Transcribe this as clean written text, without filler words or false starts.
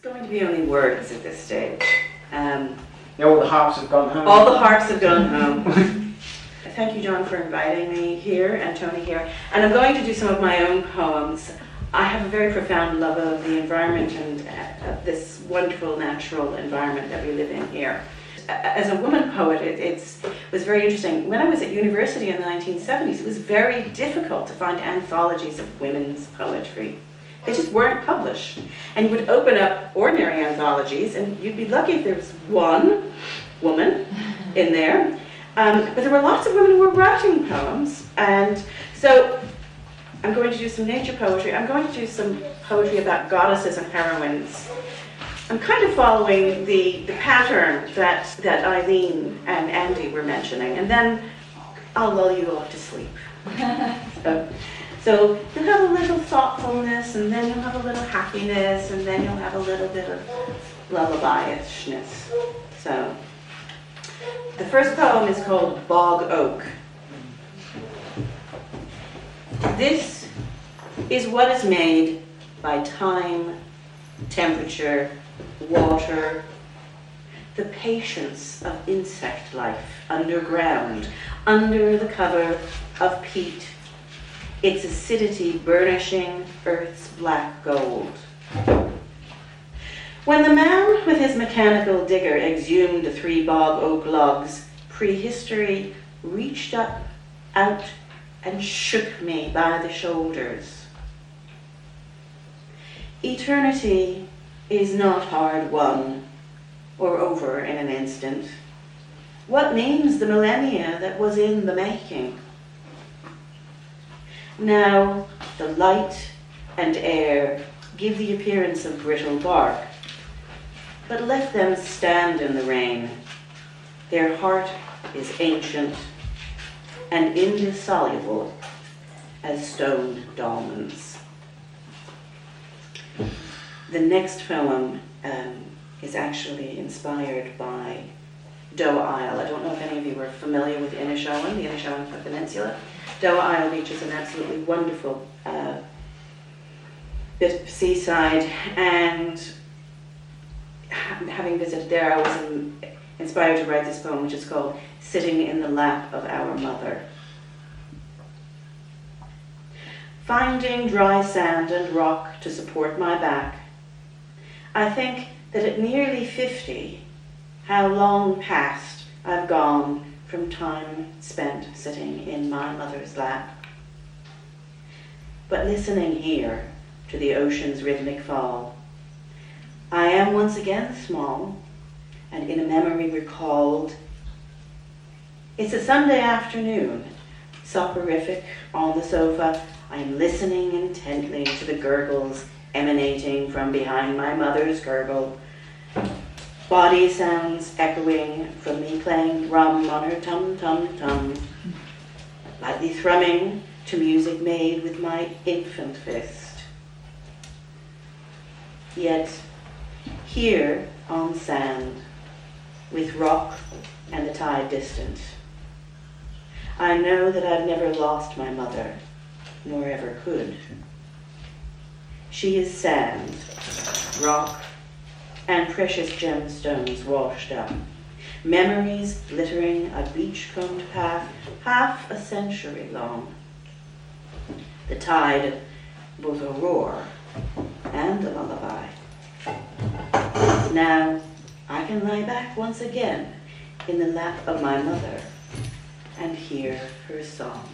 going to be only words at this stage. All the harps have gone home. All the harps have gone home. Thank you, John, for inviting me here, and Tony here. And I'm going to do some of my own poems. I have a very profound love of the environment and of this wonderful natural environment that we live in here. As a woman poet, it was very interesting. When I was at university in the 1970s, it was very difficult to find anthologies of women's poetry. They just weren't published. And you would open up ordinary anthologies, and you'd be lucky if there was one woman in there. But there were lots of women who were writing poems. And so I'm going to do some nature poetry. I'm going to do some poetry about goddesses and heroines. I'm kind of following the pattern that Eileen and Andy were mentioning, and then I'll lull you off to sleep. So you'll have a little thoughtfulness, and then you'll have a little happiness, and then you'll have a little bit of lullaby-ishness. So the first poem is called Bog Oak. This is what is made by time, temperature, water, the patience of insect life underground, under the cover of peat, its acidity burnishing Earth's black gold. When the man with his mechanical digger exhumed the 3 bog oak logs, prehistory reached up, out, and shook me by the shoulders. Eternity is not hard won or over in an instant. What names the millennia that was in the making? Now the light and air give the appearance of brittle bark, but let them stand in the rain. Their heart is ancient and indissoluble as stone dolmens. The next poem is actually inspired by Doe Isle. I don't know if any of you are familiar with Inishowen, the Inishowen Peninsula. Doe Isle Beach is an absolutely wonderful bit of seaside, and having visited there, I was inspired to write this poem, which is called Sitting in the Lap of Our Mother. Finding dry sand and rock to support my back, I think that at nearly 50, how long past I've gone from time spent sitting in my mother's lap. But listening here to the ocean's rhythmic fall, I am once again small, and in a memory recalled. It's a Sunday afternoon, soporific on the sofa. I am listening intently to the gurgles emanating from behind my mother's gurgle. Body sounds echoing from me playing drum on her tum-tum-tum, lightly thrumming to music made with my infant fist. Yet, here on sand, with rock and the tide distant, I know that I've never lost my mother, nor ever could. She is sand, rock, and precious gemstones washed up, memories glittering a beachcombed path half a century long. The tide, both a roar and a lullaby. Now I can lie back once again in the lap of my mother and hear her song.